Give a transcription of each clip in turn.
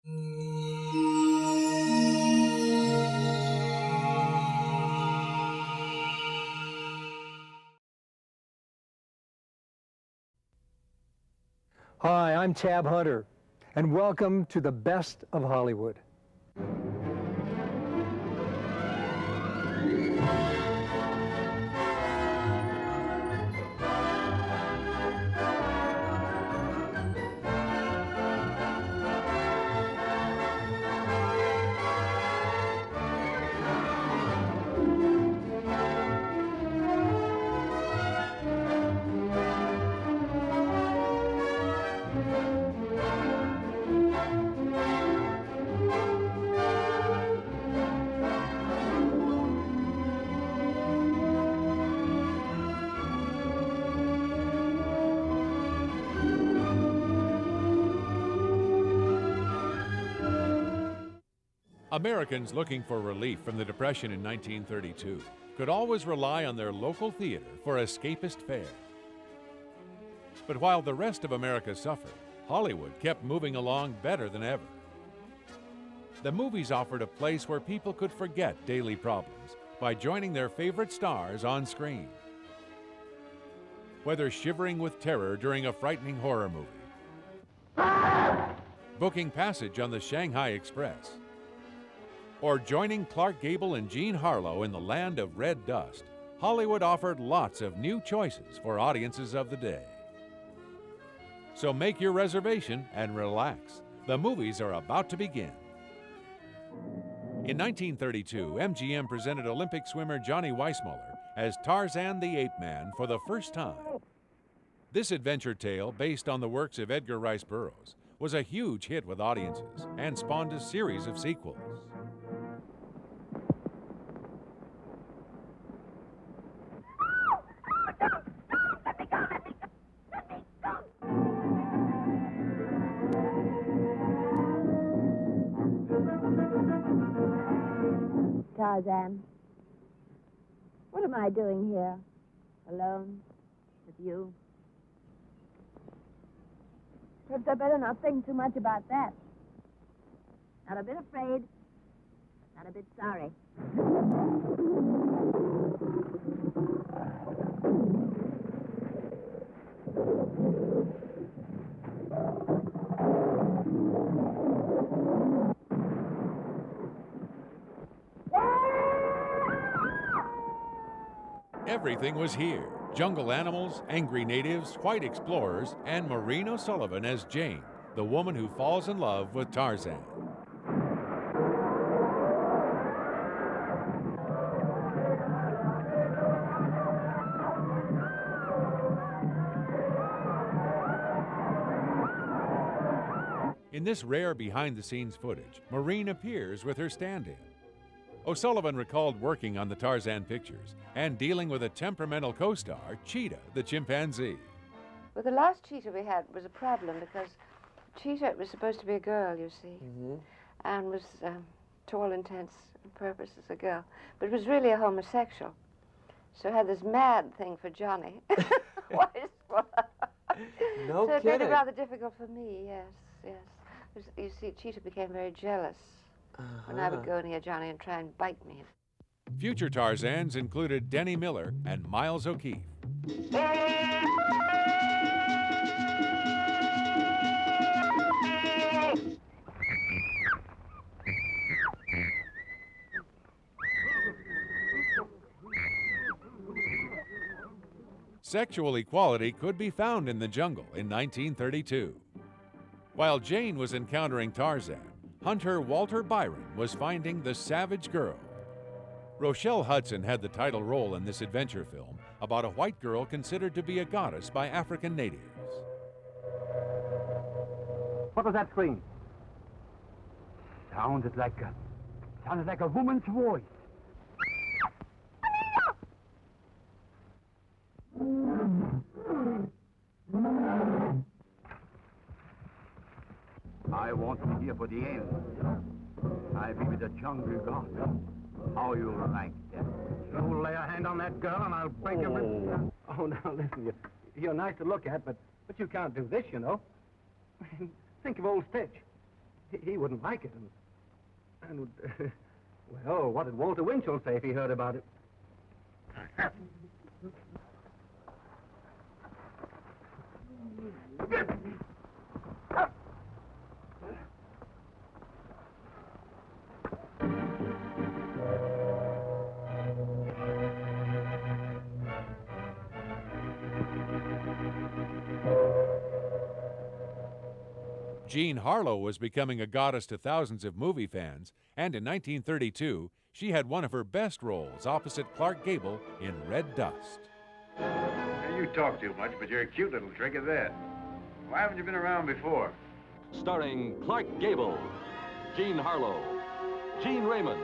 Hi, I'm Tab Hunter, and welcome to the best of Hollywood. Americans looking for relief from the Depression in 1932 could always rely on their local theater for escapist fare. But while the rest of America suffered, Hollywood kept moving along better than ever. The movies offered a place where people could forget daily problems by joining their favorite stars on screen. Whether shivering with terror during a frightening horror movie, booking passage on the Shanghai Express, or joining Clark Gable and Jean Harlow in the land of red dust, Hollywood offered lots of new choices for audiences of the day. So make your reservation and relax. The movies are about to begin. In 1932, MGM presented Olympic swimmer Johnny Weissmuller as Tarzan the Ape Man for the first time. This adventure tale, based on the works of Edgar Rice Burroughs, was a huge hit with audiences and spawned a series of sequels. Tarzan, what am I doing here? Alone? With you? Perhaps I better not think too much about that. Not a bit afraid. Not a bit sorry. Everything was here. Jungle animals, angry natives, white explorers, and Maureen O'Sullivan as Jane, the woman who falls in love with Tarzan. In this rare behind-the-scenes footage, Maureen appears with her stand-in. O'Sullivan recalled working on the Tarzan pictures and dealing with a temperamental co-star, Cheetah, the chimpanzee. Well, the last Cheetah we had was a problem because Cheetah was supposed to be a girl, you see, and was, to all intents and purposes, a girl, but was really a homosexual. So had this mad thing for Johnny. No so it kidding. made it rather difficult for me, yes, yes. You see, Cheetah became very jealous when I would go near Johnny and try and bite me. Future Tarzans included Denny Miller and Miles O'Keefe. Sexual equality could be found in the jungle in 1932. While Jane was encountering Tarzan, hunter Walter Byron was finding the savage girl. Rochelle Hudson had the title role in this adventure film about a white girl considered to be a goddess by African natives. What was that scream? Sounded like a woman's voice. I want to be here for the end. I'll be with the jungle god. How you like that? You lay a hand on that girl and I'll break your ribs. Oh, now listen, you're nice to look at, but you can't do this, you know. Think of old Stitch. He wouldn't like it. And well, what did Walter Winchell say if he heard about it? Jean Harlow was becoming a goddess to thousands of movie fans, and in 1932, she had one of her best roles opposite Clark Gable in Red Dust. You talk too much, but you're a cute little trick at that. Why haven't you been around before? Starring Clark Gable, Jean Harlow, Gene Raymond,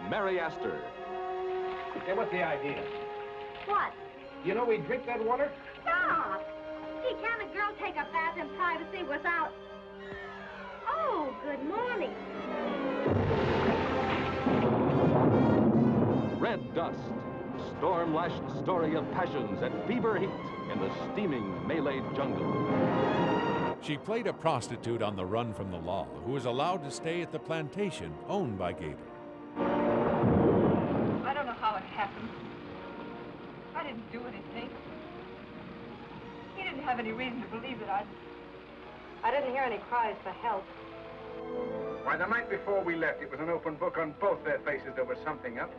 Mary Astor. Hey, what's the idea? What? You know we drink that water? Stop! Gee, can a girl take a bath in privacy without... Oh, good morning. Red Dust, storm-lashed story of passions at fever heat in the steaming Malay jungle. She played a prostitute on the run from the law who was allowed to stay at the plantation owned by Gable. I don't know how it happened. I didn't do anything. He didn't have any reason to believe that I didn't hear any cries for help. Why, the night before we left, it was an open book on both their faces. There was something up.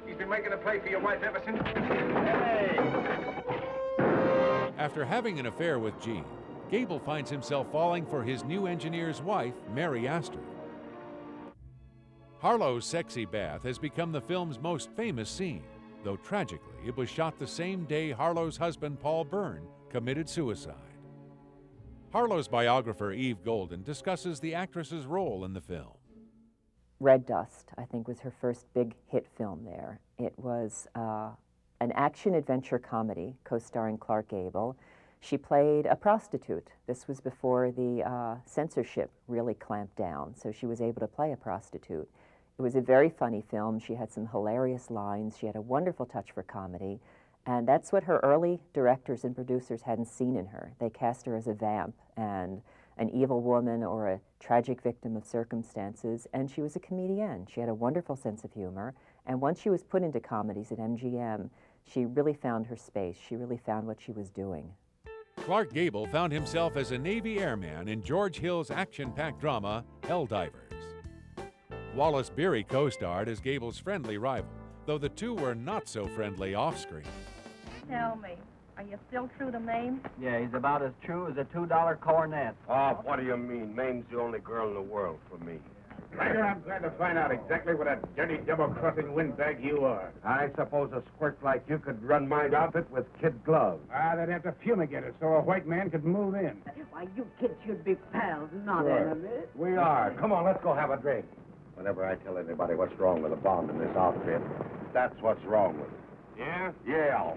He's been making a play for your wife ever since. Hey! After having an affair with Jean, Gable finds himself falling for his new engineer's wife, Mary Astor. Harlow's sexy bath has become the film's most famous scene, though tragically it was shot the same day Harlow's husband, Paul Byrne, committed suicide. Harlow's biographer, Eve Golden, discusses the actress's role in the film. Red Dust, I think, was her first big hit film there. It was an action-adventure comedy co-starring Clark Gable. She played a prostitute. This was before the censorship really clamped down, so she was able to play a prostitute. It was a very funny film. She had some hilarious lines. She had a wonderful touch for comedy, and that's what her early directors and producers hadn't seen in her. They cast her as a vamp and an evil woman or a tragic victim of circumstances, and she was a comedienne. She had a wonderful sense of humor, and once she was put into comedies at MGM, she really found her space. She really found what she was doing. Clark Gable found himself as a Navy airman in George Hill's action-packed drama, Helldivers. Wallace Beery co-starred as Gable's friendly rival, though the two were not so friendly off-screen. Tell me, are you still true to Mame? Yeah, he's about as true as a $2 cornet. Oh, what do you mean? Mame's the only girl in the world for me. Ryder, I'm glad to find out exactly what a dirty, double-crossing windbag you are. I suppose a squirt like you could run my outfit with kid gloves. Ah, they'd have to fumigate it so a white man could move in. Why, you kids should be pals, not Sure. enemies. We are. Come on, let's go have a drink. Whenever I tell anybody what's wrong with a bomb in this outfit, that's what's wrong with it. Yeah? Yeah.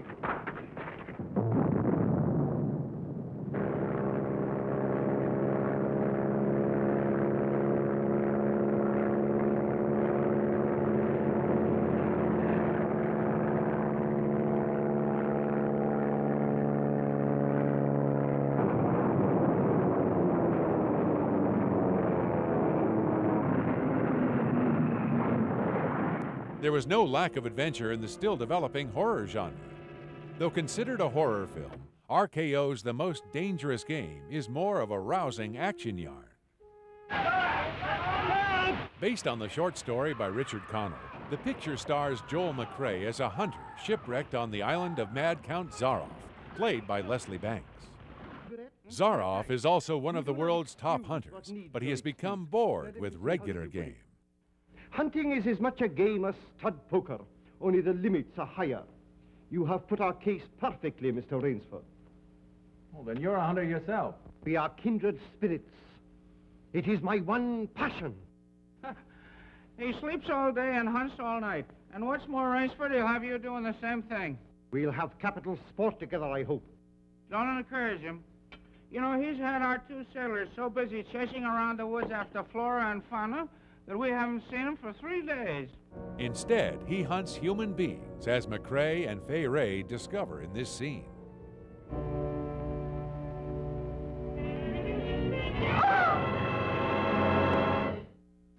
There was no lack of adventure in the still developing horror genre. Though considered a horror film, RKO's The Most Dangerous Game is more of a rousing action yarn. Based on the short story by Richard Connell, the picture stars Joel McCrea as a hunter shipwrecked on the island of Mad Count Zaroff, played by Leslie Banks. Zaroff is also one of the world's top hunters, but he has become bored with regular game. Hunting is as much a game as stud poker, only the limits are higher. You have put our case perfectly, Mr. Rainsford. Well, then you're a hunter yourself. We are kindred spirits. It is my one passion. He sleeps all day and hunts all night. And what's more, Rainsford, he'll have you doing the same thing. We'll have capital sport together, I hope. Don't encourage him. You know, he's had our two sailors so busy chasing around the woods after flora and fauna that we haven't seen him for 3 days. Instead, he hunts human beings, as McCrea and Fay Ray discover in this scene.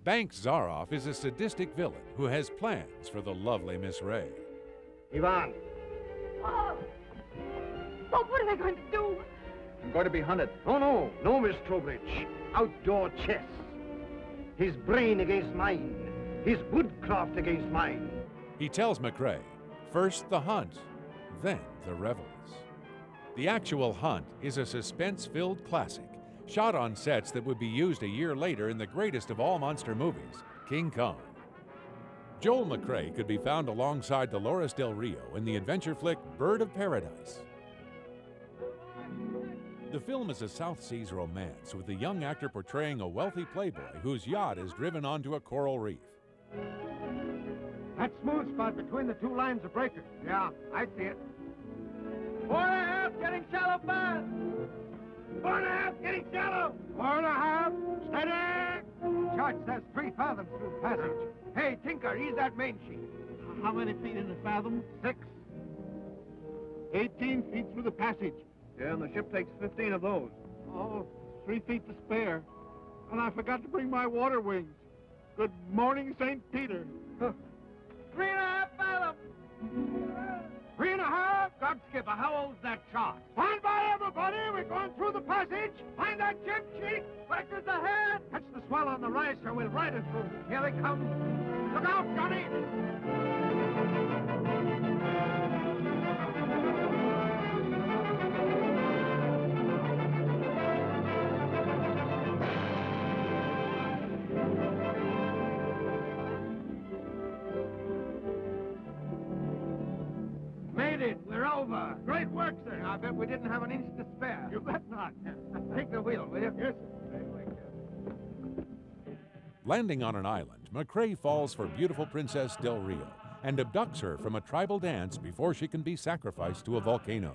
Bank Zaroff is a sadistic villain who has plans for the lovely Miss Ray. Ivan. Oh, what are they going to do? I'm going to be hunted. No, Miss Trowbridge. Outdoor chess. His brain against mine. His woodcraft against mine. He tells McCrae, first the hunt, then the revels. The Actual Hunt is a suspense-filled classic, shot on sets that would be used a year later in the greatest of all monster movies, King Kong. Joel McCrae could be found alongside Dolores Del Rio in the adventure flick Bird of Paradise. The film is a South Seas romance with the young actor portraying a wealthy playboy whose yacht is driven onto a coral reef. That smooth spot between the two lines of breakers. Yeah, I see it. 4.5, getting shallow fast. 4.5, getting shallow. 4.5, steady. Chart says 3 fathoms through the passage. Hey, Tinker, ease that main sheet. How many feet in the fathom? 6. 18 feet through the passage. Yeah, and the ship takes 15 of those. Oh, 3 feet to spare. And I forgot to bring my water wings. Good morning, St. Peter. 3.5 fathoms. 3.5? God, Skipper, how old's that chart? Stand by, everybody. We're going through the passage. Find that ship sheet. Breakers ahead. Catch the swell on the rise, sir. We'll ride it through. Here they come. Look out, Johnny. We're over. Great work, sir. I bet we didn't have an inch to spare. You bet not. Take the wheel, will you? Yes, sir. Landing on an island, McCrae falls for beautiful Princess Del Rio and abducts her from a tribal dance before she can be sacrificed to a volcano.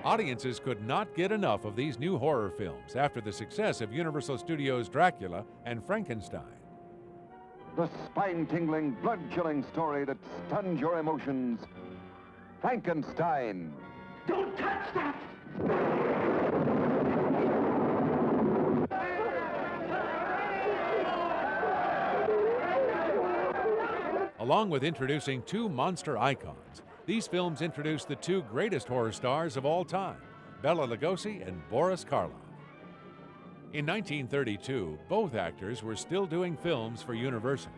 Audiences could not get enough of these new horror films after the success of Universal Studios' Dracula and Frankenstein. The spine-tingling, blood-chilling story that stuns your emotions. Frankenstein. Don't touch that! Along with introducing 2 monster icons, these films introduced the 2 greatest horror stars of all time, Bela Lugosi and Boris Karloff. In 1932, both actors were still doing films for Universal.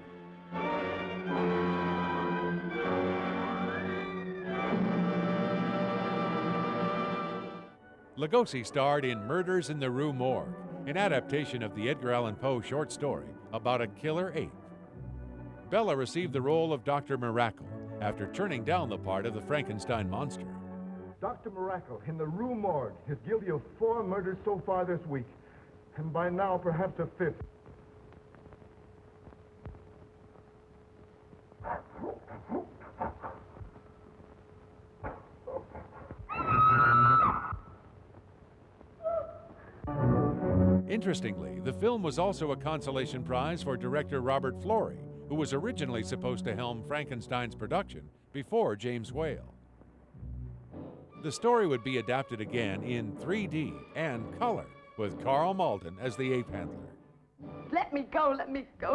Lugosi starred in Murders in the Rue Morgue, an adaptation of the Edgar Allan Poe short story about a killer ape. Bela received the role of Dr. Miracle after turning down the part of the Frankenstein monster. Dr. Miracle in the Rue Morgue is guilty of 4 murders so far this week, and by now perhaps a 5th. Interestingly, the film was also a consolation prize for director Robert Florey, who was originally supposed to helm Frankenstein's production before James Whale. The story would be adapted again in 3D and color, with Carl Malden as the ape handler. Let me go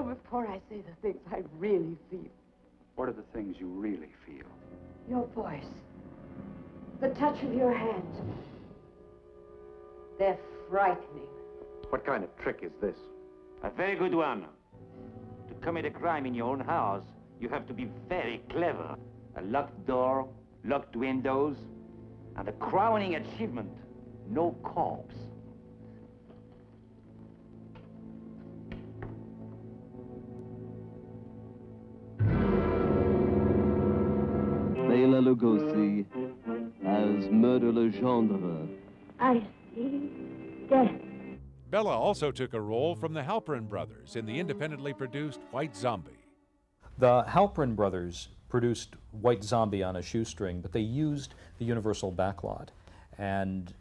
before I say the things I really feel. What are the things you really feel? Your voice, the touch of your hand. They're frightening. What kind of trick is this? A very good one. To commit a crime in your own house, you have to be very clever. A locked door, locked windows, and a crowning achievement, no corpse. Bela Lugosi as Murder Legendre. I see death. Bela also took a role from the Halperin brothers in the independently produced White Zombie. The Halprin brothers produced White Zombie on a shoestring, but they used the Universal backlot and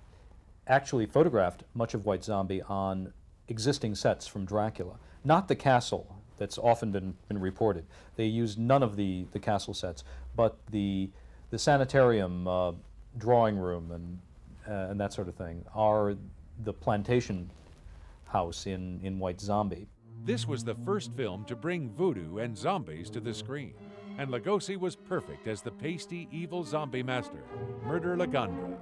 actually photographed much of White Zombie on existing sets from Dracula. Not the castle that's often been reported. They used none of the castle sets, but the sanitarium, drawing room, and that sort of thing are the plantation house in White Zombie. This was the first film to bring voodoo and zombies to the screen, and Lugosi was perfect as the pasty, evil zombie master, Murder Legendre.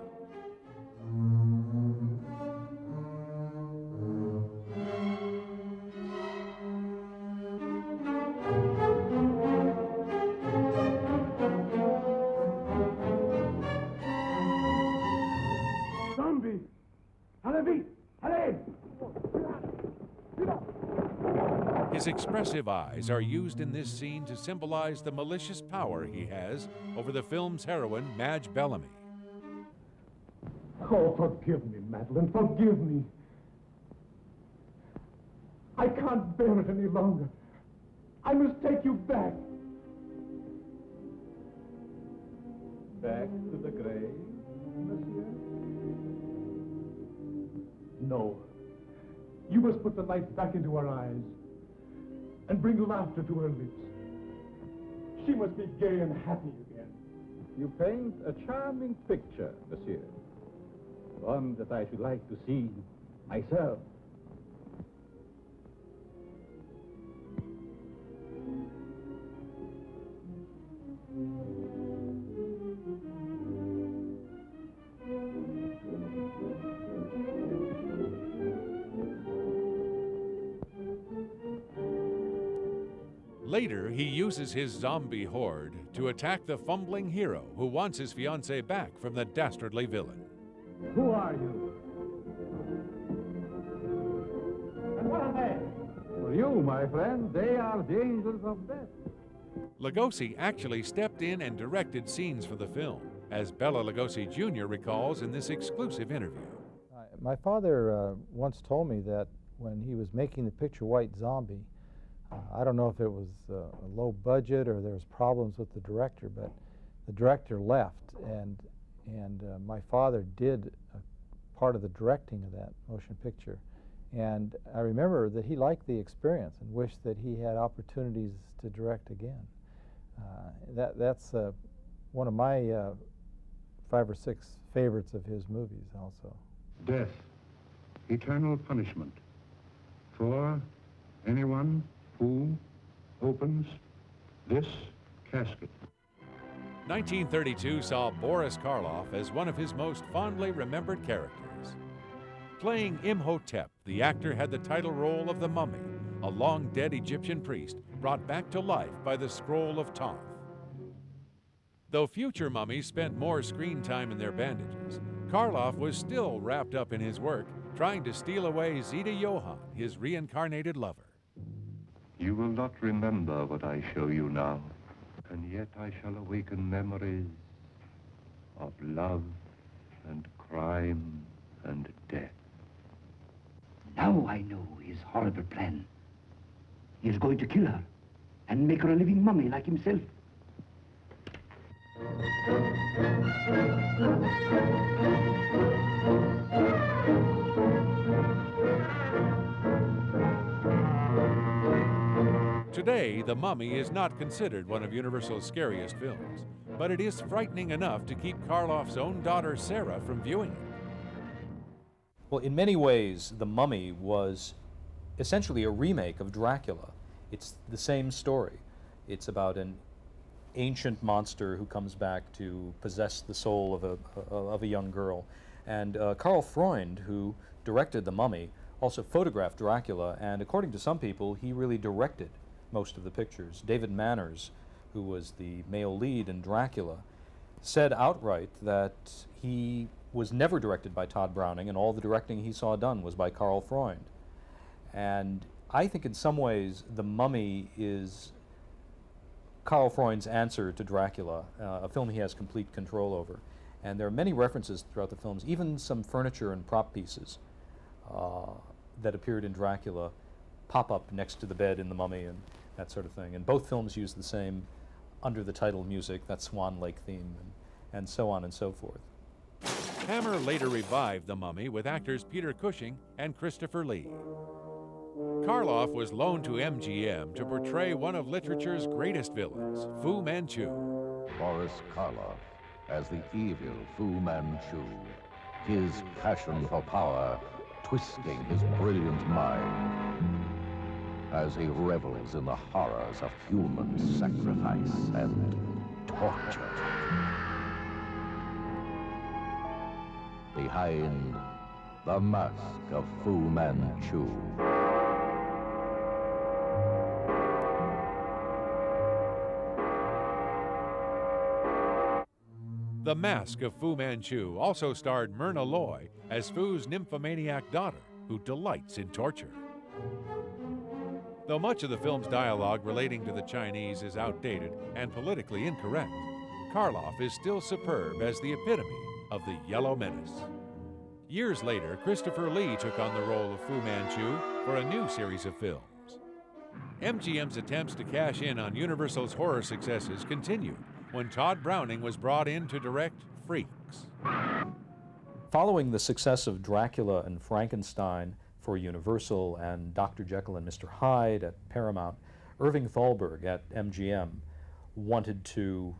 Zombie! Allez, allez! His expressive eyes are used in this scene to symbolize the malicious power he has over the film's heroine, Madge Bellamy. Oh, forgive me, Madeline, forgive me. I can't bear it any longer. I must take you back. Back to the grave, monsieur? No. You must put the light back into her eyes and bring laughter to her lips. She must be gay and happy again. You paint a charming picture, monsieur. One that I should like to see myself. Later, he uses his zombie horde to attack the fumbling hero who wants his fiancée back from the dastardly villain. Who are you? And what are they? For you, my friend, they are the angels of death. Lugosi actually stepped in and directed scenes for the film, as Bela Lugosi Jr. recalls in this exclusive interview. My father once told me that when he was making the picture White Zombie, I don't know if it was a low budget or there was problems with the director, but the director left, and my father did part of the directing of that motion picture. And I remember that he liked the experience and wished that he had opportunities to direct again. That's one of my 5 or 6 favorites of his movies also. Death, eternal punishment for anyone who opens this casket. 1932 saw Boris Karloff as one of his most fondly remembered characters. Playing Imhotep, the actor had the title role of the Mummy, a long-dead Egyptian priest brought back to life by the Scroll of Thoth. Though future mummies spent more screen time in their bandages, Karloff was still wrapped up in his work, trying to steal away Zita Johann, his reincarnated lover. You will not remember what I show you now, and yet I shall awaken memories of love and crime and death. Now I know his horrible plan. He is going to kill her and make her a living mummy like himself. Today, The Mummy is not considered one of Universal's scariest films, but it is frightening enough to keep Karloff's own daughter Sarah from viewing it. Well, in many ways, The Mummy was essentially a remake of Dracula. It's the same story. It's about an ancient monster who comes back to possess the soul of a young girl. And Karl Freund, who directed The Mummy, also photographed Dracula, and according to some people, he really directed most of the pictures. David Manners, who was the male lead in Dracula, said outright that he was never directed by Todd Browning, and all the directing he saw done was by Karl Freund. And I think in some ways The Mummy is Karl Freund's answer to Dracula, a film he has complete control over. And there are many references throughout the films, even some furniture and prop pieces that appeared in Dracula pop up next to the bed in The Mummy, and that sort of thing. And both films use the same under the title music, that Swan Lake theme, and so on and so forth. Hammer later revived The Mummy with actors Peter Cushing and Christopher Lee. Karloff was loaned to MGM to portray one of literature's greatest villains, Fu Manchu. Boris Karloff as the evil Fu Manchu, his passion for power twisting his brilliant mind as he revels in the horrors of human sacrifice and torture. Behind the mask of Fu Manchu. The Mask of Fu Manchu also starred Myrna Loy as Fu's nymphomaniac daughter, who delights in torture. Though much of the film's dialogue relating to the Chinese is outdated and politically incorrect, Karloff is still superb as the epitome of the Yellow Menace. Years later, Christopher Lee took on the role of Fu Manchu for a new series of films. MGM's attempts to cash in on Universal's horror successes continued when Todd Browning was brought in to direct Freaks. Following the success of Dracula and Frankenstein for Universal and Dr. Jekyll and Mr. Hyde at Paramount, Irving Thalberg at MGM wanted to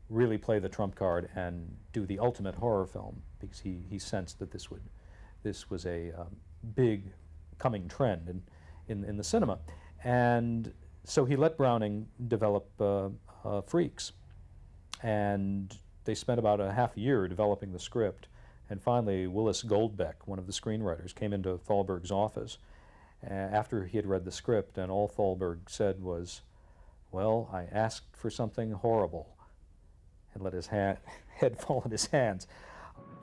really play the trump card and do the ultimate horror film, because he sensed that this was a big coming trend in the cinema. And so he let Browning develop Freaks. And they spent about a half a year developing the script. And finally, Willis Goldbeck, one of the screenwriters, came into Thalberg's office after he had read the script, and all Thalberg said was, "Well, I asked for something horrible," and let his head fall in his hands.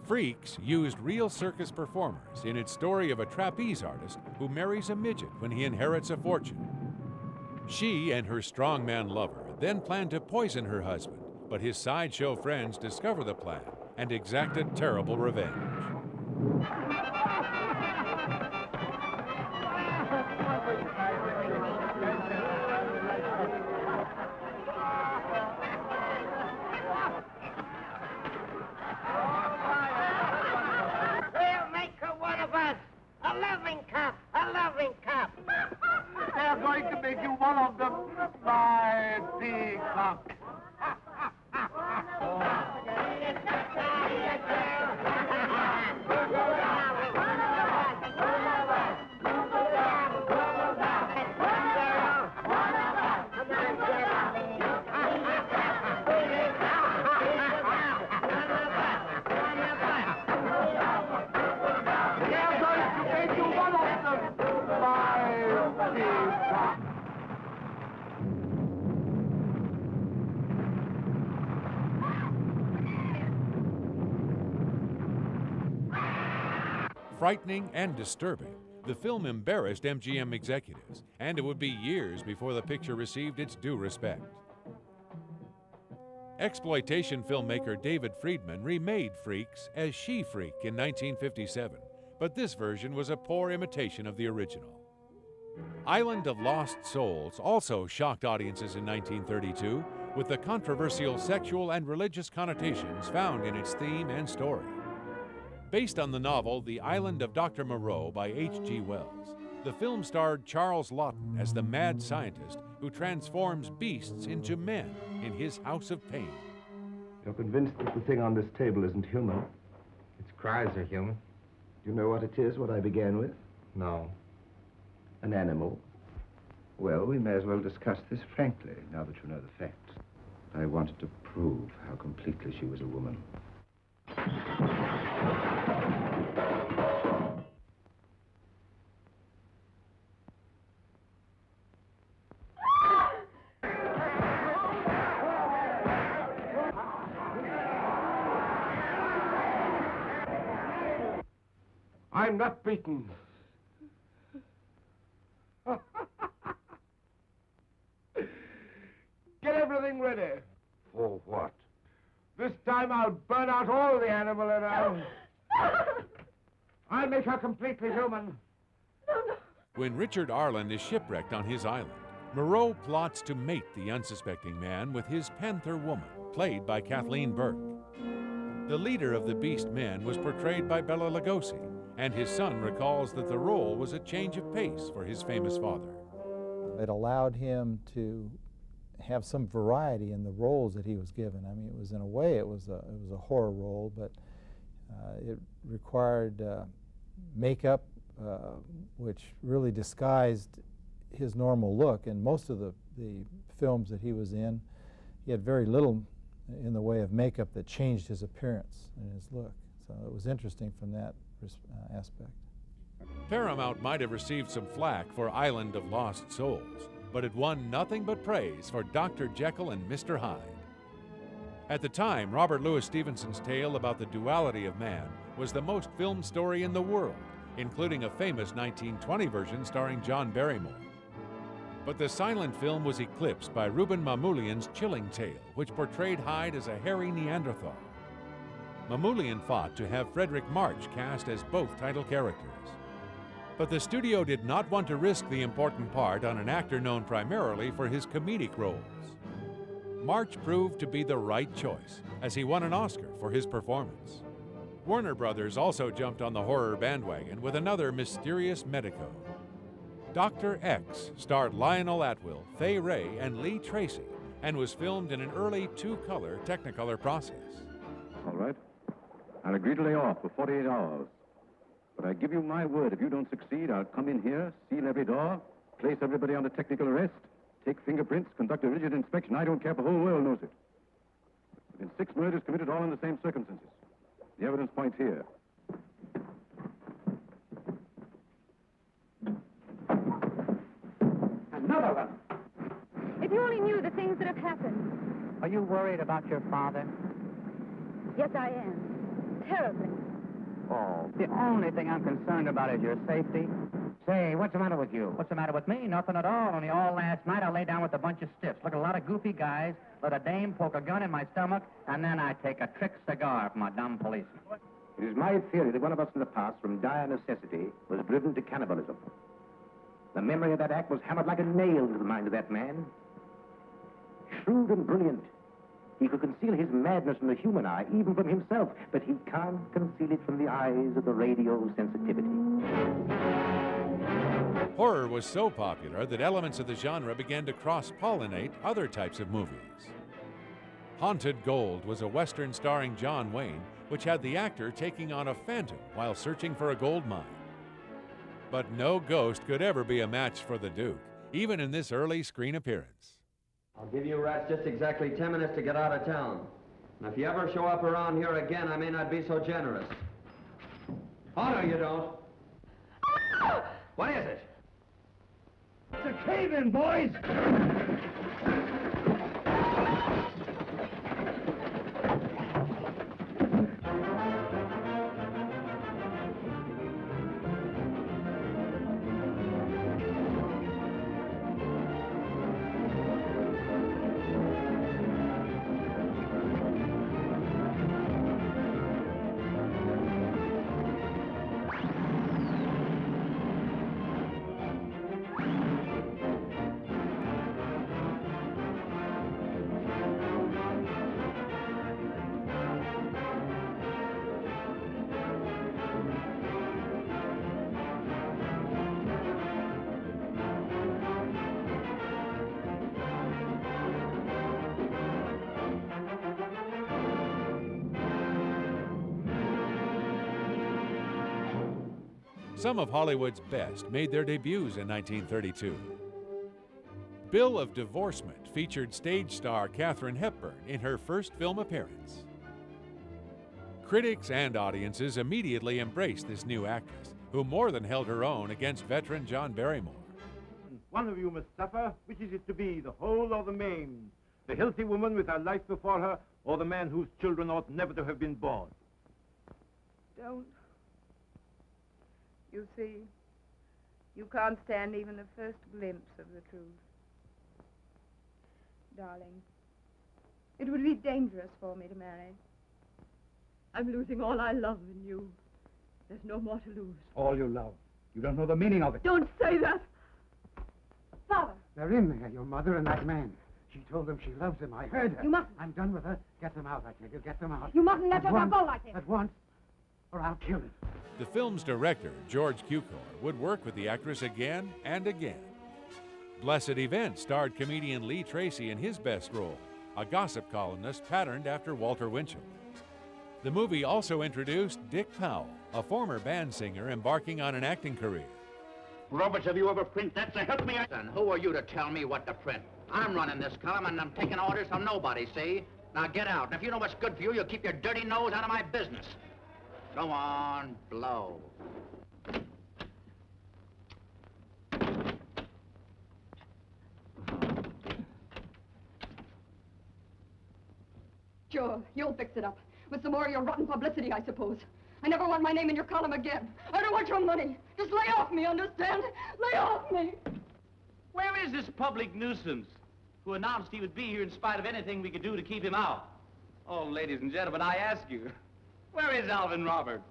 Freaks used real circus performers in its story of a trapeze artist who marries a midget when he inherits a fortune. She and her strongman lover then plan to poison her husband, but his sideshow friends discover the plan and exacted terrible revenge. They'll make her one of us. A loving cup, a loving cup. They're going to make you one of them, my peacock. Frightening and disturbing, the film embarrassed MGM executives, and it would be years before the picture received its due respect. Exploitation filmmaker David Friedman remade Freaks as She-Freak in 1957, but this version was a poor imitation of the original. Island of Lost Souls also shocked audiences in 1932 with the controversial sexual and religious connotations found in its theme and story. Based on the novel The Island of Dr. Moreau by H.G. Wells, the film starred Charles Laughton as the mad scientist who transforms beasts into men in his house of pain. You're convinced that the thing on this table isn't human? Its cries are human. Do you know what it is, what I began with? No. An animal? Well, we may as well discuss this frankly, now that you know the facts. I wanted to prove how completely she was a woman. I'm not beaten. Get everything ready. For what? This time I'll burn out all the animal in her. I'll make her completely human. When Richard Arlen is shipwrecked on his island, Moreau plots to mate the unsuspecting man with his Panther woman, played by Kathleen Burke. The leader of the Beast Men was portrayed by Bela Lugosi, and his son recalls that the role was a change of pace for his famous father. It allowed him to have some variety in the roles that he was given. I mean, it was, in a way, it was a horror role, but it required makeup, which really disguised his normal look. And most of the films that he was in, he had very little in the way of makeup that changed his appearance and his look. So it was interesting from that aspect. Paramount might have received some flack for Island of Lost Souls, but it won nothing but praise for Dr. Jekyll and Mr. Hyde. At the time, Robert Louis Stevenson's tale about the duality of man was the most filmed story in the world, including a famous 1920 version starring John Barrymore. But the silent film was eclipsed by Rouben Mamoulian's chilling tale, which portrayed Hyde as a hairy Neanderthal. Mamoulian fought to have Frederick March cast as both title characters. But the studio did not want to risk the important part on an actor known primarily for his comedic roles. March proved to be the right choice, as he won an Oscar for his performance. Warner Brothers also jumped on the horror bandwagon with another mysterious medico. Dr. X starred Lionel Atwill, Fay Wray, and Lee Tracy, and was filmed in an early two-color Technicolor process. All right. I'll agree to lay off for 48 hours. But I give you my word, if you don't succeed, I'll come in here, seal every door, place everybody under technical arrest, take fingerprints, conduct a rigid inspection. I don't care if the whole world knows it. There have been 6 murders committed all in the same circumstances. The evidence points here. Another one. If you only knew the things that have happened. Are you worried about your father? Yes, I am. Terribly. Oh, the only thing I'm concerned about is your safety. Say, what's the matter with you? What's the matter with me? Nothing at all. Only all last night I lay down with a bunch of stiffs. Look at a lot of goofy guys. Let a dame poke a gun in my stomach, and then I take a trick cigar from a dumb policeman. It is my theory that one of us in the past, from dire necessity, was driven to cannibalism. The memory of that act was hammered like a nail into the mind of that man. Shrewd and brilliant. He could conceal his madness from the human eye, even from himself, but he can't conceal it from the eyes of the radio sensitivity. Horror was so popular that elements of the genre began to cross-pollinate other types of movies. Haunted Gold was a Western starring John Wayne, which had the actor taking on a phantom while searching for a gold mine. But no ghost could ever be a match for the Duke, even in this early screen appearance. I'll give you rats just exactly 10 minutes to get out of town. And if you ever show up around here again, I may not be so generous. Oh, no, you don't. What is it? It's a cave-in, boys! Some of Hollywood's best made their debuts in 1932. Bill of Divorcement featured stage star Katharine Hepburn in her first film appearance. Critics and audiences immediately embraced this new actress, who more than held her own against veteran John Barrymore. One of you must suffer. Which is it to be, the whole or the main? The healthy woman with her life before her, or the man whose children ought never to have been born? Don't. You see, you can't stand even the first glimpse of the truth. Darling, it would be dangerous for me to marry. I'm losing all I love in you. There's no more to lose. All you love. You don't know the meaning of it. Don't say that! Father, They're in there, your mother and that man. She told them she loves him. I heard her. You mustn't. I'm done with her. Get them out, I tell you. Get them out. You mustn't let At her once. go like this. At once, or I'll kill him. The film's director, George Cukor, would work with the actress again and again. Blessed Event starred comedian Lee Tracy in his best role, a gossip columnist patterned after Walter Winchell. The movie also introduced Dick Powell, a former band singer embarking on an acting career. Roberts, have you ever print that? So help me. Son, who are you to tell me what to print? I'm running this column, and I'm taking orders from nobody, see? Now get out. And if you know what's good for you, you'll keep your dirty nose out of my business. Go on, blow. Sure, you'll fix it up. With some more of your rotten publicity, I suppose. I never want my name in your column again. I don't want your money. Just lay off me, understand? Lay off me! Where is this public nuisance who announced he would be here in spite of anything we could do to keep him out? Oh, ladies and gentlemen, I ask you, where is Alvin Roberts?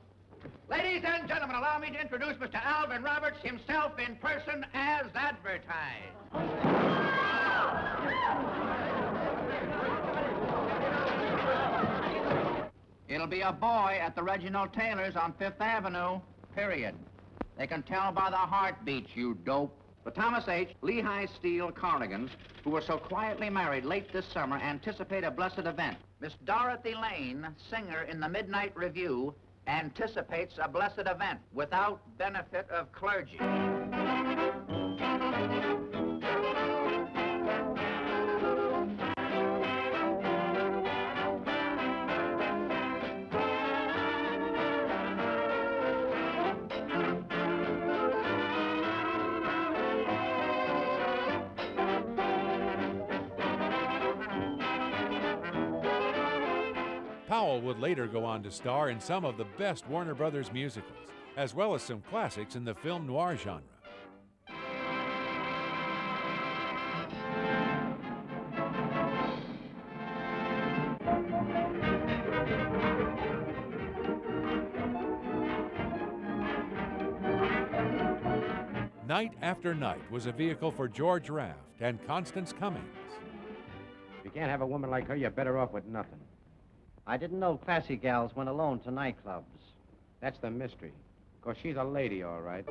Ladies and gentlemen, allow me to introduce Mr. Alvin Roberts himself in person as advertised. It'll be a boy at the Reginald Taylor's on Fifth Avenue, period. They can tell by the heartbeats, you dope. The Thomas H. Lehigh Steel Cardigans, who were so quietly married late this summer, anticipate a blessed event. Miss Dorothy Lane, singer in the Midnight Review, anticipates a blessed event without benefit of clergy. Powell would later go on to star in some of the best Warner Brothers musicals, as well as some classics in the film noir genre. Night After Night was a vehicle for George Raft and Constance Cummings. If you can't have a woman like her, you're better off with nothing. I didn't know classy gals went alone to nightclubs. That's the mystery. Of course, she's a lady, all right.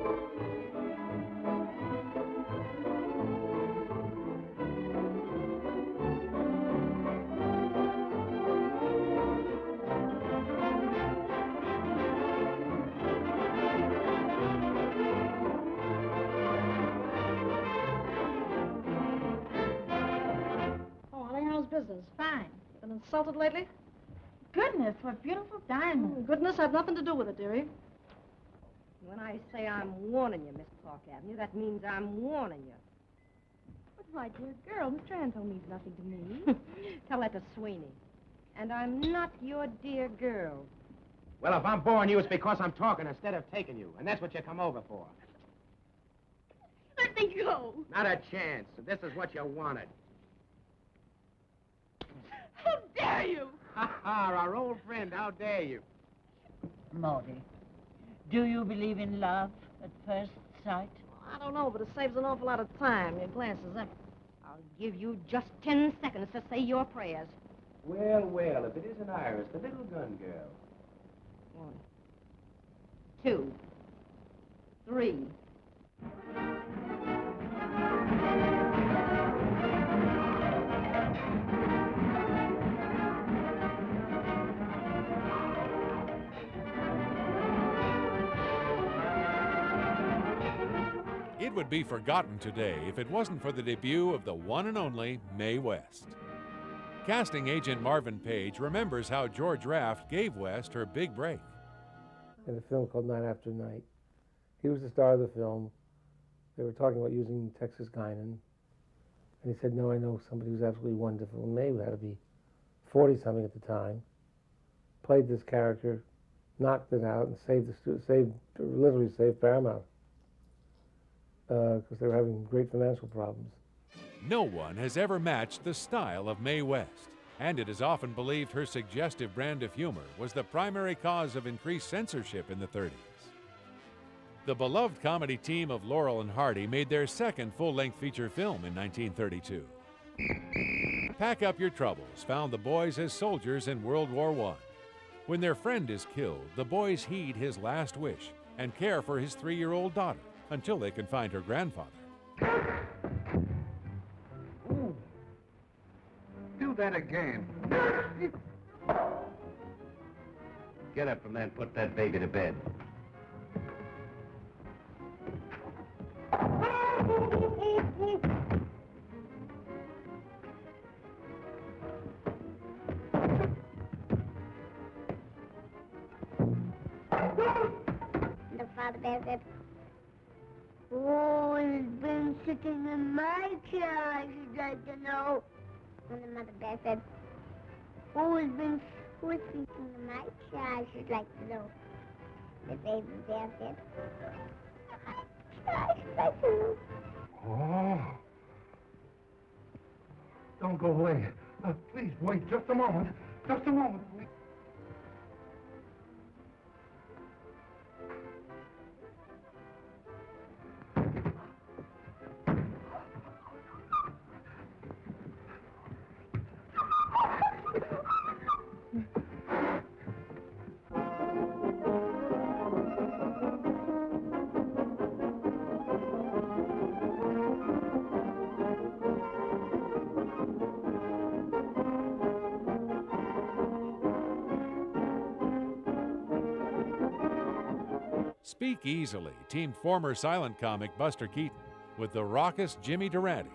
Oh, Honey, how's business? Fine. Been insulted lately? Goodness, what beautiful diamonds. Goodness had nothing to do with it, dearie. When I say I'm warning you, Miss Park Avenue, that means I'm warning you. But my dear girl, Mr. Anton means nothing to me. Tell that to Sweeney. And I'm not your dear girl. Well, if I'm boring you, it's because I'm talking instead of taking you. And that's what you come over for. Let me go. Not a chance. This is what you wanted. How dare you? Ha ha, our old friend, how dare you? Maudie, do you believe in love at first sight? I don't know, but it saves an awful lot of time. Your glass is empty. I'll give you just 10 seconds to say your prayers. Well, well, if it isn't Iris, the little gun girl. 1, 2, 3. It would be forgotten today if it wasn't for the debut of the one and only Mae West. Casting agent Marvin Page remembers how George Raft gave West her big break. In a film called Night After Night. He was the star of the film. They were talking about using Texas Guinan. And he said, no, I know somebody who's absolutely wonderful. And Mae had to be 40-something at the time. Played this character, knocked it out, and literally saved Paramount. Because they were having great financial problems. No one has ever matched the style of Mae West, and it is often believed her suggestive brand of humor was the primary cause of increased censorship in the 30s. The beloved comedy team of Laurel and Hardy made their second full-length feature film in 1932. Pack Up Your Troubles found the boys as soldiers in World War I. When their friend is killed, the boys heed his last wish and care for his 3-year-old daughter until they can find her grandfather. Ooh. Do that again. Get up from there and put that baby to bed. The father bear said, "Who has been sitting in my chair, I should like to know." And the mother bear said, who is sitting in my chair, I should like to know. The baby bear said, I should like to know. Oh. Don't go away. Please, wait just a moment. Just a moment, please. Speak Easily teamed former silent comic Buster Keaton with the raucous Jimmy Durante.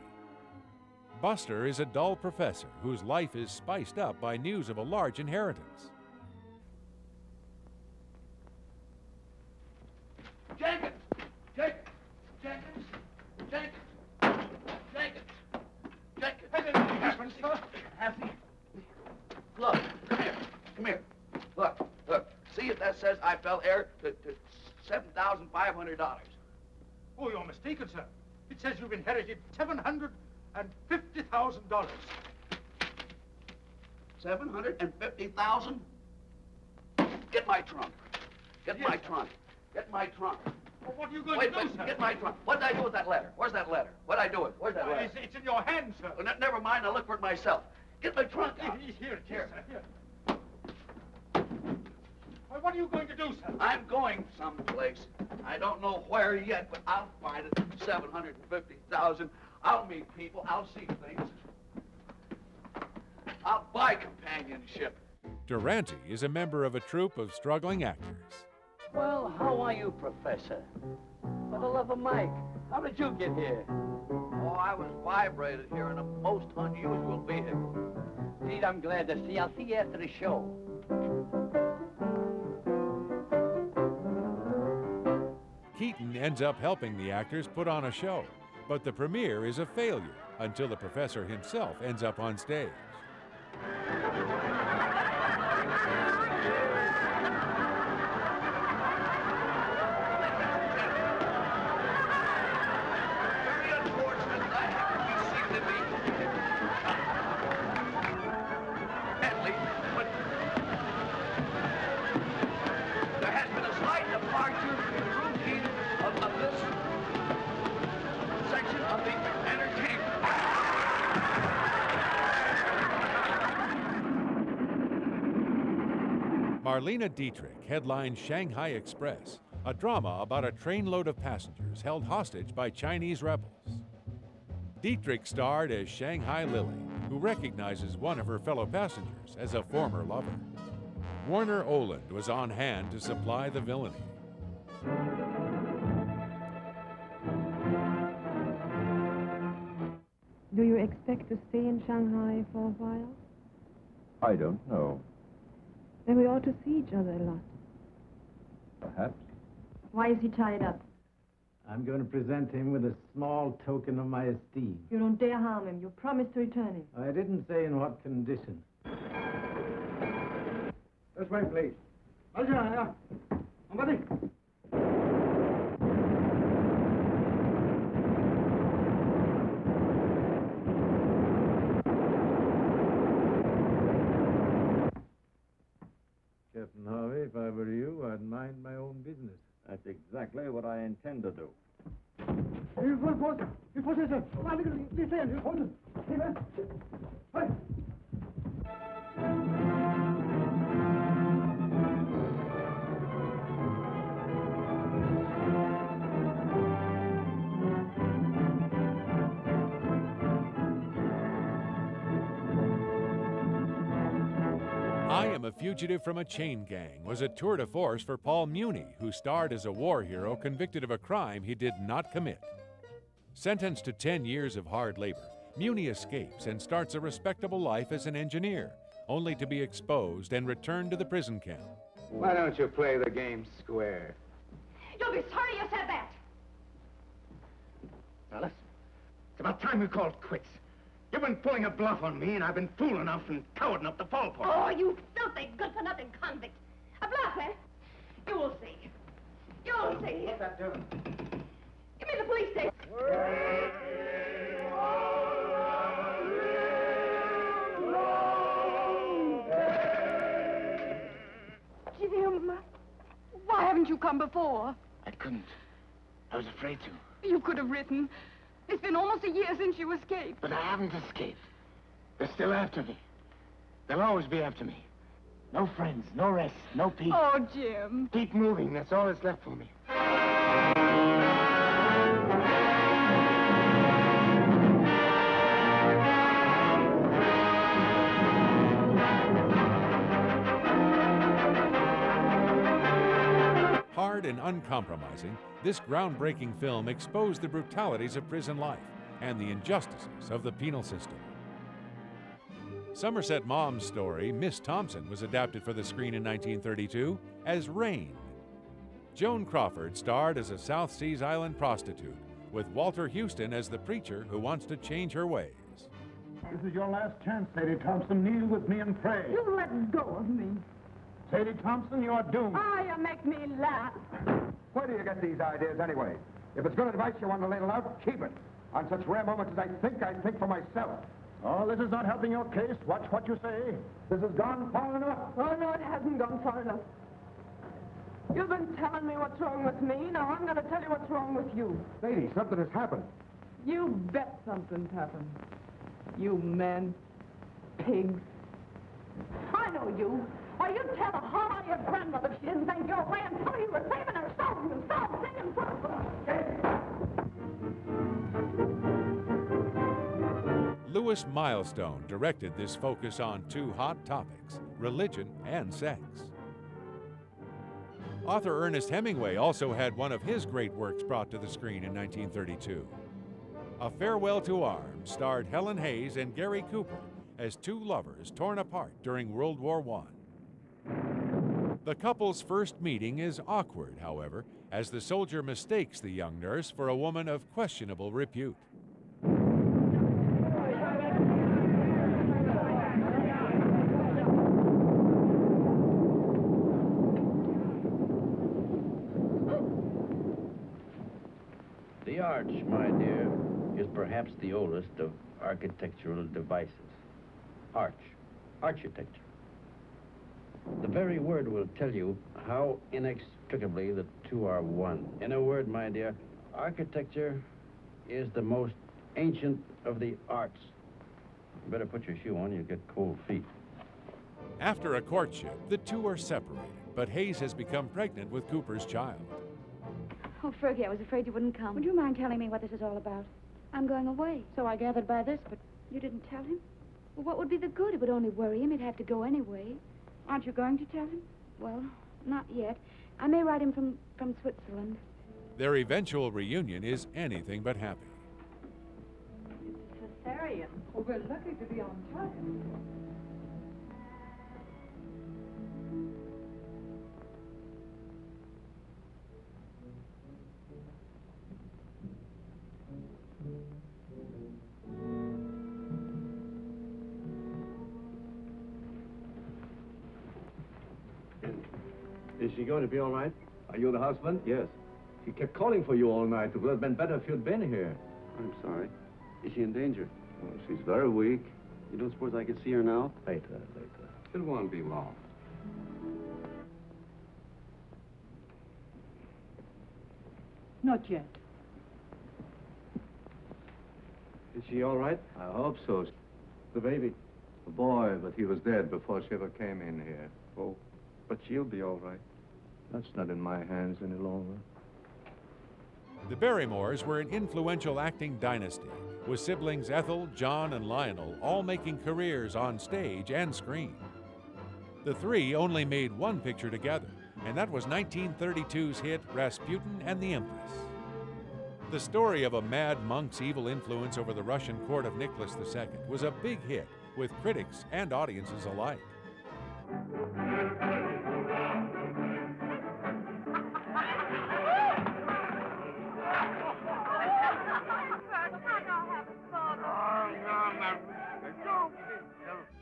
Buster is a dull professor whose life is spiced up by news of a large inheritance. Jenkins! Jenkins! Jenkins! Jenkins! Jenkins! Jenkins! Anything happened, sir? Happy? Look, come here. Come here. Look. See if that says I fell heir to $7,500. Oh, you're mistaken, sir. It says you've inherited $750,000. $750,000? Get my trunk. Get my trunk. Get my trunk. Well, what are you going Wait, to do, sir? Get my trunk. What did I do with that letter? Where's that letter? What did I do with it? Where's that letter? It's in your hand, sir. Well, never mind. I'll look for it myself. Get my trunk out. Here, sir. Here. Well, what are you going to do, sir? I'm going someplace. I don't know where yet, but I'll find it. $750,000. I'll meet people. I'll see things. I'll buy companionship. Durante is a member of a troupe of struggling actors. Well, how are you, Professor? For the love of Mike, how did you get here? Oh, I was vibrated here in a most unusual vehicle. Indeed, I'm glad to see. I'll see you after the show. Keaton ends up helping the actors put on a show, but the premiere is a failure until the professor himself ends up on stage. There has been a slight departure in the routine of this section of the entertainment. Marlene Dietrich headlined Shanghai Express, a drama about a trainload of passengers held hostage by Chinese rebels. Dietrich starred as Shanghai Lily, who recognizes one of her fellow passengers as a former lover. Warner Oland was on hand to supply the villainy. Do you expect to stay in Shanghai for a while? I don't know. Then we ought to see each other a lot. Perhaps. Why is he tied up? I'm going to present him with a small token of my esteem. You don't dare harm him. You promised to return him. I didn't say in what condition. This way, please. Somebody. Captain Harvey, if I were you, I'd mind my own business. That's exactly what I intend to do. I Am a Fugitive from a Chain Gang was a tour de force for Paul Muni, who starred as a war hero convicted of a crime he did not commit. Sentenced to 10 years of hard labor, Muni escapes and starts a respectable life as an engineer, only to be exposed and returned to the prison camp. Why don't you play the game square? You'll be sorry you said that. Alice, it's about time we called quits. You've been pulling a bluff on me, and I've been fool enough and coward enough to fall for it. Oh, you filthy, good-for-nothing convict. A bluff, eh? You will see. You'll see. What's that doing? Give me the police station. Jim, why haven't you come before? I couldn't. I was afraid to. You could have written. It's been almost a year since you escaped. But I haven't escaped. They're still after me. They'll always be after me. No friends, no rest, no peace. Oh, Jim. Keep moving. That's all that's left for me. Hard and uncompromising, this groundbreaking film exposed the brutalities of prison life and the injustices of the penal system. Somerset Maugham's story, Miss Thompson, was adapted for the screen in 1932 as Rain. Joan Crawford starred as a South Seas Island prostitute, with Walter Houston as the preacher who wants to change her ways. This is your last chance, Sadie Thompson. Kneel with me and pray. You let go of me. Sadie Thompson, you are doomed. Oh, you make me laugh. Where do you get these ideas anyway? If it's good advice you want to ladle out, keep it. On such rare moments as I think for myself. Oh, this is not helping your case. Watch what you say. This has gone far enough. Oh, no, it hasn't gone far enough. You've been telling me what's wrong with me. Now I'm going to tell you what's wrong with you. Sadie, something has happened. You bet something's happened. You men. Pigs. I know you. Why, you'd tell a whore on your grandmother if she didn't think your way and tell her you were saving her soul from the soul singing Lewis Milestone directed this focus on two hot topics, religion and sex. Author Ernest Hemingway also had one of his great works brought to the screen in 1932. A Farewell to Arms starred Helen Hayes and Gary Cooper as two lovers torn apart during World War I. The couple's first meeting is awkward, however, as the soldier mistakes the young nurse for a woman of questionable repute. The arch, my dear, is perhaps the oldest of architectural devices. Arch, architecture. The very word will tell you how inextricably the two are one. In a word, my dear, architecture is the most ancient of the arts. You better put your shoe on, you'll get cold feet. After a courtship, the two are separated, but Hayes has become pregnant with Cooper's child. Oh, Fergie, I was afraid you wouldn't come. Would you mind telling me what this is all about? I'm going away. So I gathered by this, but You didn't tell him? Well, what would be the good? It would only worry him. He'd have to go anyway. aren't you going to tell him? Well, not yet. I may write him from Switzerland. Their eventual reunion is anything but happy. Cesarean. Well, we're lucky to be on time. Is she going to be all right? Are you the husband? Yes. She kept calling for you all night. It would have been better if you'd been here. I'm sorry. Is she in danger? Oh, she's very weak. You don't suppose I could see her now? Later. It won't be long. Not yet. Is she all right? I hope so. The baby? A boy, but he was dead before she ever came in here. Oh, but she'll be all right. That's not in my hands any longer. The Barrymores were an influential acting dynasty, with siblings Ethel, John, and Lionel all making careers on stage and screen. The three only made one picture together, and that was 1932's hit Rasputin and the Empress. The story of a mad monk's evil influence over the Russian court of Nicholas II was a big hit with critics and audiences alike.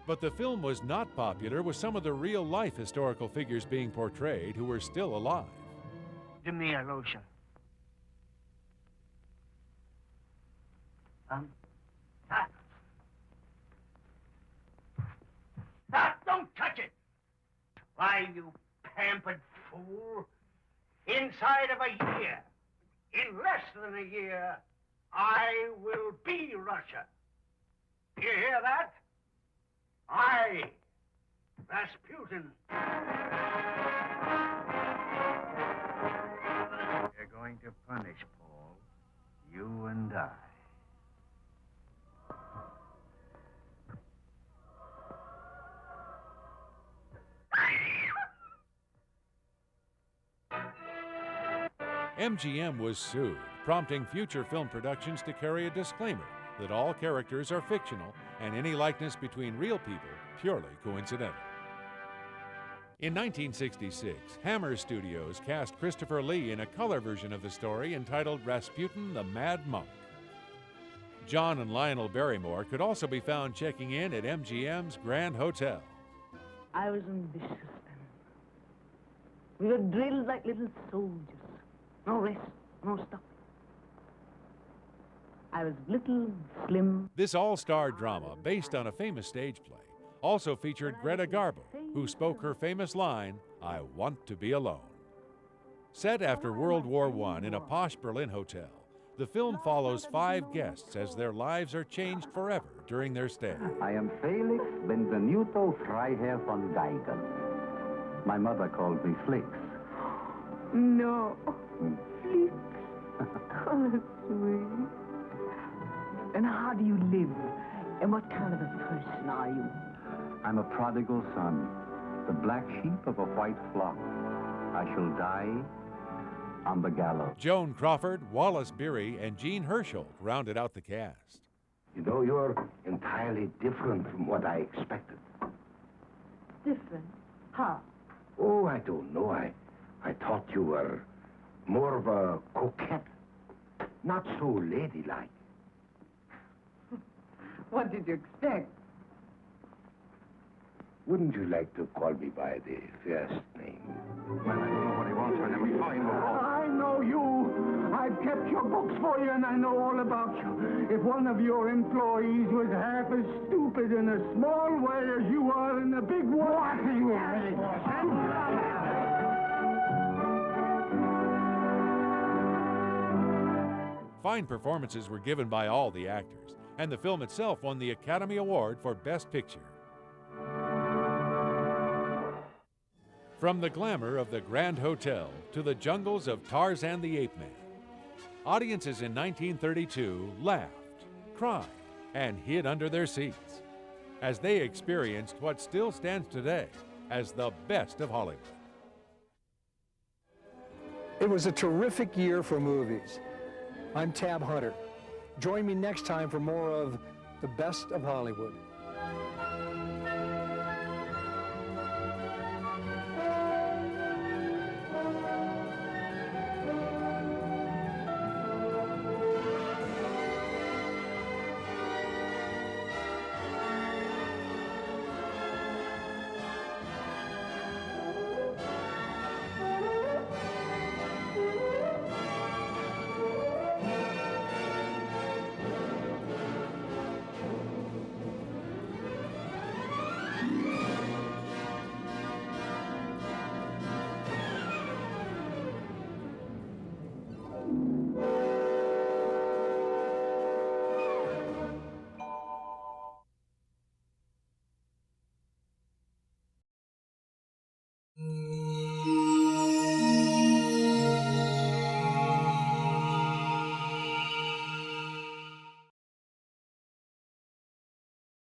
But the film was not popular with some of the real-life historical figures being portrayed who were still alive. Give me a lotion. Don't touch it! Why, you pampered fool, inside of a year, in less than a year, I will be Russia. Do you hear that? I, Rasputin. We're going to punish Paul, you and I. MGM was sued, prompting future film productions to carry a disclaimer that all characters are fictional and any likeness between real people purely coincidental. In 1966, Hammer Studios cast Christopher Lee in a color version of the story entitled Rasputin the Mad Monk. John and Lionel Barrymore could also be found checking in at MGM's Grand Hotel. I was ambitious then. We were drilled like little soldiers. No rest, no stopping. I was little, slim. This all-star drama, based on a famous stage play, also featured Greta Garbo, who spoke her famous line, "I want to be alone." Set after World War I in a posh Berlin hotel, the film follows 5 guests as their lives are changed forever during their stay. I am Felix Benvenuto Freiherr von Geigen. My mother called me Flix. No, Flix. Oh, that's sweet. And how do you live? And what kind of a person are you? I'm a prodigal son, the black sheep of a white flock. I shall die on the gallows. Joan Crawford, Wallace Beery, and Jean Hersholt rounded out the cast. You know, you're entirely different from what I expected. Different? How? Oh, I don't know. I thought you were more of a coquette. Not so ladylike. What did you expect? Wouldn't you like to call me by the first name? Well, I don't know what he wants. I never saw him before. I know you. I've kept your books for you, and I know all about you. If one of your employees was half as stupid in a small way as you are in a big one... What are you Fine performances were given by all the actors, and the film itself won the Academy Award for Best Picture. From the glamour of the Grand Hotel to the jungles of Tarzan the Ape Man, audiences in 1932 laughed, cried, and hid under their seats as they experienced what still stands today as the best of Hollywood. It was a terrific year for movies. I'm Tab Hunter. Join me next time for more of The Best of Hollywood.